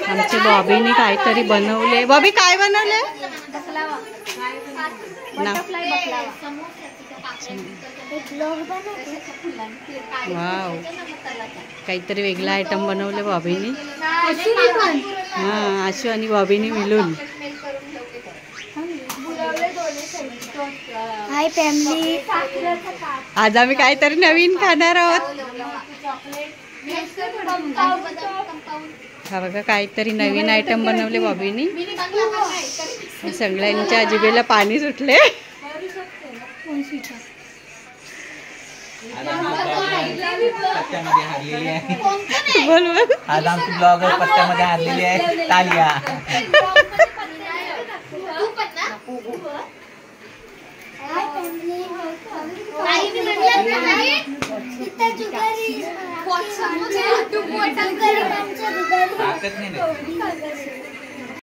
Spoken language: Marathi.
आमच्या बॉबीने काहीतरी बनवले. बॉबी काय बनवले? वाव, काहीतरी वेगळा आयटम बनवले बॉबीने. हां, आशू आणि बॉबीने मिळून. हाय फॅमिली, आज आम्ही काहीतरी नवीन खाणार आहोत. हा बघा, काहीतरी नवीन आयटम बनवले बॉबीनी. सगळ्यांच्या जिभेला पाणी सुटले. बोल बोल. आज आमची ब्लॉगर पत्त्यामध्ये हारलेली आहे. तालिया.